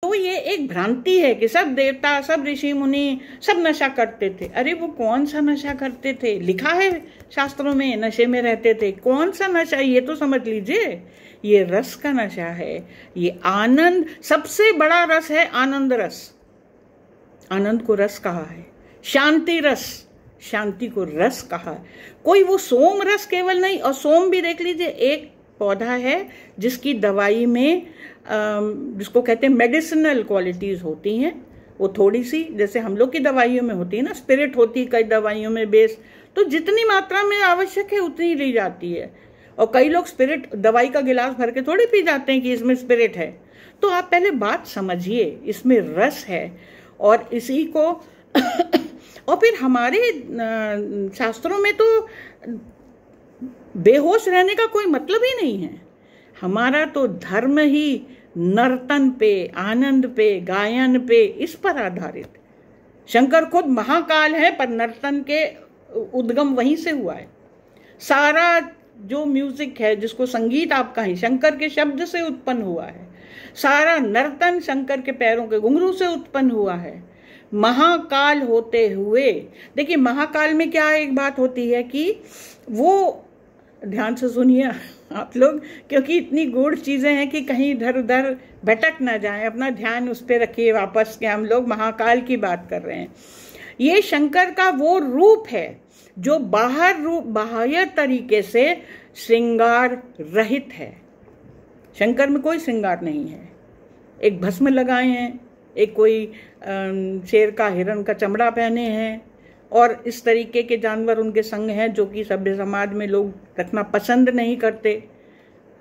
तो ये एक भ्रांति है कि सब देवता, सब ऋषि मुनि सब नशा करते थे। अरे वो कौन सा नशा करते थे? लिखा है शास्त्रों में नशे में रहते थे। कौन सा नशा, ये तो समझ लीजिए। ये रस का नशा है, ये आनंद। सबसे बड़ा रस है आनंद रस। आनंद को रस कहा है, शांति रस, शांति को रस कहा है। कोई वो सोम रस केवल नहीं। और सोम भी देख लीजिए, एक पौधा है जिसकी दवाई में जिसको कहते हैं मेडिसिनल क्वालिटीज होती हैं। वो थोड़ी सी जैसे हम लोग की दवाइयों में होती है ना, स्पिरिट होती है कई दवाइयों में बेस, तो जितनी मात्रा में आवश्यक है उतनी ली जाती है। और कई लोग स्पिरिट दवाई का गिलास भर के थोड़ी पी जाते हैं कि इसमें स्पिरिट है। तो आप पहले बात समझिए, इसमें रस है और इसी को और फिर हमारे शास्त्रों में तो बेहोश रहने का कोई मतलब ही नहीं है। हमारा तो धर्म ही नर्तन पे, आनंद पे, गायन पे, इस पर आधारित। शंकर खुद महाकाल है, पर नर्तन के उद्गम वहीं से हुआ है। सारा जो म्यूजिक है, जिसको संगीत आप कहें, शंकर के शब्द से उत्पन्न हुआ है। सारा नर्तन शंकर के पैरों के घुंघरू से उत्पन्न हुआ है। महाकाल होते हुए देखिए, महाकाल में क्या एक बात होती है कि वो, ध्यान से सुनिए आप लोग, क्योंकि इतनी गूढ़ चीजें हैं कि कहीं इधर उधर भटक ना जाए। अपना ध्यान उस पर रखिए वापस के हम लोग महाकाल की बात कर रहे हैं। ये शंकर का वो रूप है जो बाह्य तरीके से श्रृंगार रहित है। शंकर में कोई श्रृंगार नहीं है। एक भस्म लगाए हैं, एक कोई शेर का, हिरण का चमड़ा पहने हैं, और इस तरीके के जानवर उनके संग हैं जो कि सभ्य समाज में लोग रखना पसंद नहीं करते।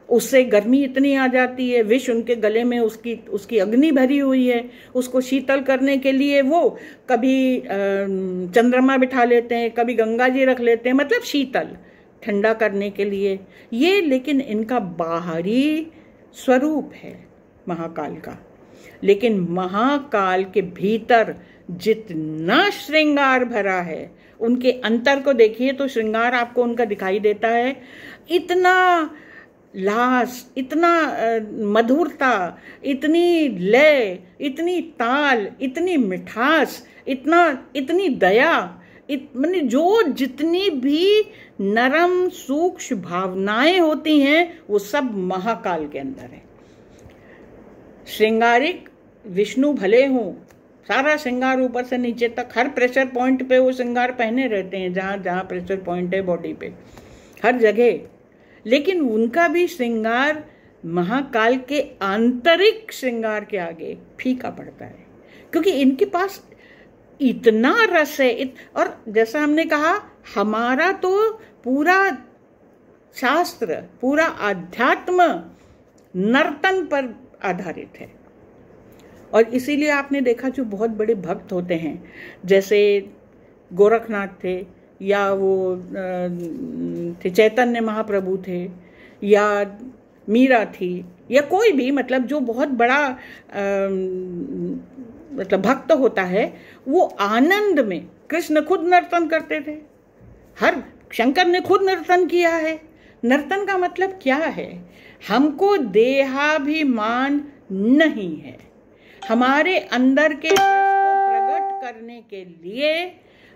उससे गर्मी इतनी आ जाती है, विष उनके गले में उसकी अग्नि भरी हुई है। उसको शीतल करने के लिए वो कभी चंद्रमा बिठा लेते हैं, कभी गंगा जी रख लेते हैं, मतलब शीतल ठंडा करने के लिए ये। लेकिन इनका बाहरी स्वरूप है महाकाल का। लेकिन महाकाल के भीतर जितना श्रृंगार भरा है, उनके अंतर को देखिए तो श्रृंगार आपको उनका दिखाई देता है। इतना लास, इतना मधुरता, इतनी लय, इतनी ताल, इतनी मिठास, इतनी दया, माने जो जितनी भी नरम सूक्ष्म भावनाएं होती हैं वो सब महाकाल के अंदर है। श्रृंगारिक विष्णु भले हों, सारा श्रृंगार ऊपर से नीचे तक, हर प्रेशर पॉइंट पे वो श्रृंगार पहने रहते हैं, जहाँ जहाँ प्रेशर पॉइंट है बॉडी पे, हर जगह। लेकिन उनका भी श्रृंगार महाकाल के आंतरिक श्रृंगार के आगे फीका पड़ता है, क्योंकि इनके पास इतना रस है। और जैसा हमने कहा, हमारा तो पूरा शास्त्र, पूरा अध्यात्म नर्तन पर आधारित है। और इसीलिए आपने देखा जो बहुत बड़े भक्त होते हैं, जैसे गोरखनाथ थे, या वो थे चैतन्य महाप्रभु थे, या मीरा थी, या कोई भी, मतलब जो बहुत बड़ा मतलब भक्त होता है, वो आनंद में, कृष्ण खुद नर्तन करते थे। हर शंकर ने खुद नर्तन किया है। नर्तन का मतलब क्या है? हमको देहाभिमान नहीं है। हमारे अंदर के रस को प्रकट करने के लिए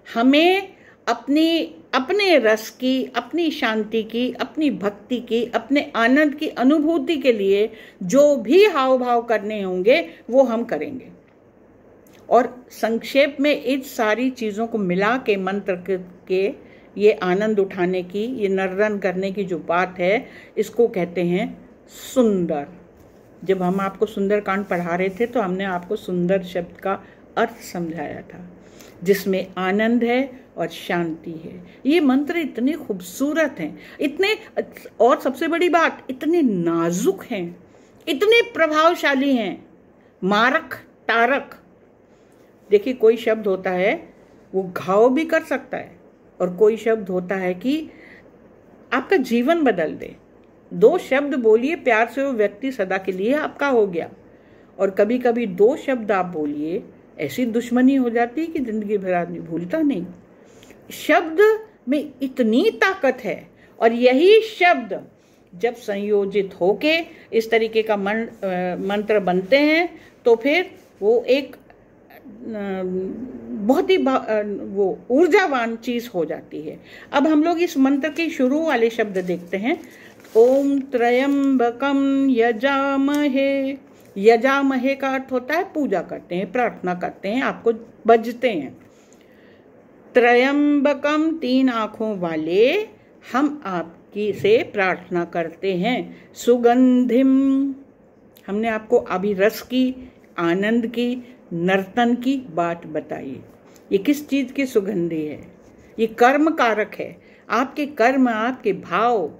हमें अपने रस की, अपनी शांति की, अपनी भक्ति की, अपने आनंद की अनुभूति के लिए जो भी हाव भाव करने होंगे वो हम करेंगे। और संक्षेप में इस सारी चीज़ों को मिला के मंत्र के ये आनंद उठाने की, ये नर्तन करने की जो बात है, इसको कहते हैं सुंदर। जब हम आपको सुंदरकांड पढ़ा रहे थे तो हमने आपको सुंदर शब्द का अर्थ समझाया था, जिसमें आनंद है और शांति है। ये मंत्र इतने खूबसूरत हैं, इतने, और सबसे बड़ी बात, इतने नाजुक हैं, इतने प्रभावशाली हैं, मारक तारक। देखिए, कोई शब्द होता है वो घाव भी कर सकता है, और कोई शब्द होता है कि आपका जीवन बदल दे। दो शब्द बोलिए प्यार से, वो व्यक्ति सदा के लिए आपका हो गया। और कभी कभी दो शब्द आप बोलिए, ऐसी दुश्मनी हो जाती है कि जिंदगी भर आदमी भूलता नहीं। शब्द में इतनी ताकत है, और यही शब्द जब संयोजित होके इस तरीके का मंत्र बनते हैं तो फिर वो एक बहुत ही वो ऊर्जावान चीज हो जाती है। अब हम लोग इस मंत्र के शुरू वाले शब्द देखते हैं। ओम त्रयंबकम यजामहे। यजामहे का अर्थ होता है पूजा करते हैं, प्रार्थना करते हैं, आपको बजते हैं। त्रयंबकम 3 आंखों वाले हम आपकी से प्रार्थना करते हैं। सुगंधिम, हमने आपको अभी रस की, आनंद की, नर्तन की बात बताई। ये किस चीज की सुगंधी है? ये कर्म कारक है। आपके कर्म, आपके भाव,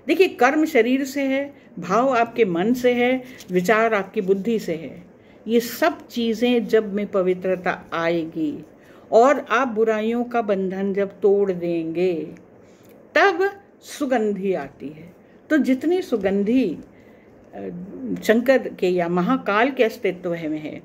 देखिए कर्म शरीर से है, भाव आपके मन से है, विचार आपकी बुद्धि से है। ये सब चीजें जब में पवित्रता आएगी और आप बुराइयों का बंधन जब तोड़ देंगे तब सुगंधी आती है। तो जितनी सुगंधी शंकर के या महाकाल के अस्तित्व में है,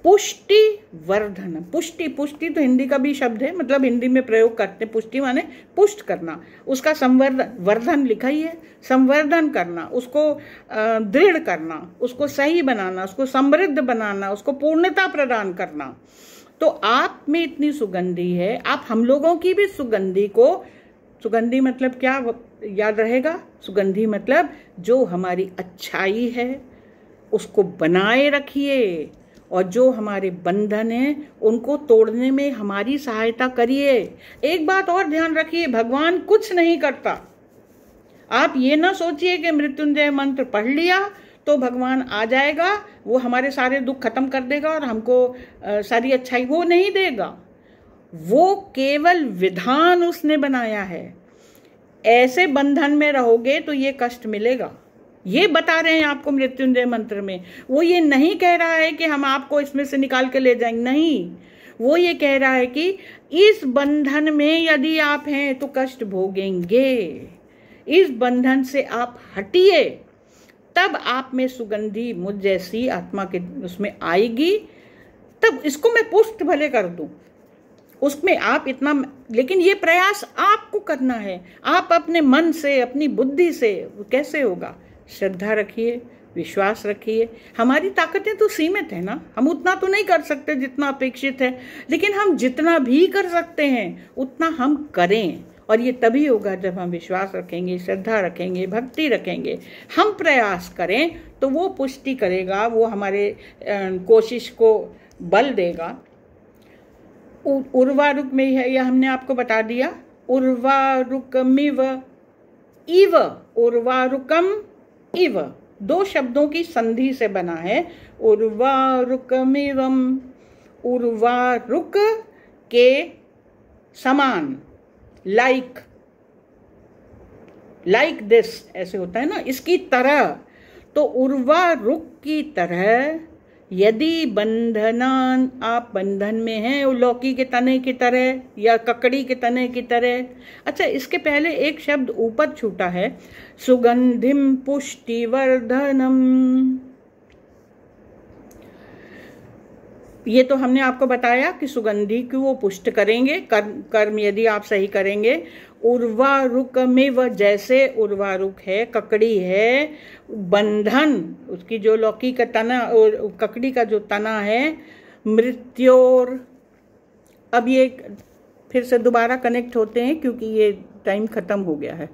पुष्टि वर्धन। पुष्टि, पुष्टि तो हिंदी का भी शब्द है, मतलब हिंदी में प्रयोग करते हैं। पुष्टि माने पुष्ट करना, उसका संवर्धन, वर्धन लिखा ही है, संवर्धन करना, उसको दृढ़ करना, उसको सही बनाना, उसको समृद्ध बनाना, उसको पूर्णता प्रदान करना। तो आप में इतनी सुगंधी है, आप हम लोगों की भी सुगंधी को, सुगंधी मतलब क्या याद रहेगा? सुगंधी मतलब जो हमारी अच्छाई है उसको बनाए रखिए, और जो हमारे बंधन हैं उनको तोड़ने में हमारी सहायता करिए। एक बात और ध्यान रखिए, भगवान कुछ नहीं करता। आप ये ना सोचिए कि मृत्युंजय मंत्र पढ़ लिया तो भगवान आ जाएगा, वो हमारे सारे दुख खत्म कर देगा और हमको सारी अच्छाई वो नहीं देगा। वो केवल विधान उसने बनाया है। ऐसे बंधन में रहोगे तो ये कष्ट मिलेगा, ये बता रहे हैं आपको मृत्युंजय मंत्र में। वो ये नहीं कह रहा है कि हम आपको इसमें से निकाल के ले जाएंगे, नहीं। वो ये कह रहा है कि इस बंधन में यदि आप हैं तो कष्ट भोगेंगे। इस बंधन से आप हटिए, तब आप में सुगंधी मुझ जैसी आत्मा के उसमें आएगी। तब इसको मैं पुष्ट भले कर दूं, उसमें आप इतना, लेकिन ये प्रयास आपको करना है। आप अपने मन से, अपनी बुद्धि से, कैसे होगा? श्रद्धा रखिए, विश्वास रखिए। हमारी ताकतें तो सीमित है ना, हम उतना तो नहीं कर सकते जितना अपेक्षित है, लेकिन हम जितना भी कर सकते हैं उतना हम करें। और ये तभी होगा जब हम विश्वास रखेंगे, श्रद्धा रखेंगे, भक्ति रखेंगे, हम प्रयास करें तो वो पुष्टि करेगा, वो हमारे कोशिश को बल देगा। उर्वारुक में है, यह हमने आपको बता दिया। उर्वारुकमिव इव, उर्वारुकम इव 2 शब्दों की संधि से बना है। उर्वारुकमिवम, उर्वारुक के समान, लाइक, लाइक दिस ऐसे होता है ना, इसकी तरह। तो उर्वारुक की तरह यदि बंधनान, आप बंधन में हैं, लौकी के तने की तरह या ककड़ी के तने की तरह। अच्छा, इसके पहले एक शब्द ऊपर छूटा है, सुगंधिम पुष्टिवर्धनम। ये तो हमने आपको बताया कि सुगंधी को वो पुष्ट करेंगे, कर्म यदि आप सही करेंगे। उर्वारुक में वह, जैसे उर्वारुक है, ककड़ी है, बंधन, उसकी जो लौकी का तना और ककड़ी का जो तना है, मृत्योर। अब ये फिर से दोबारा कनेक्ट होते हैं क्योंकि ये टाइम खत्म हो गया है।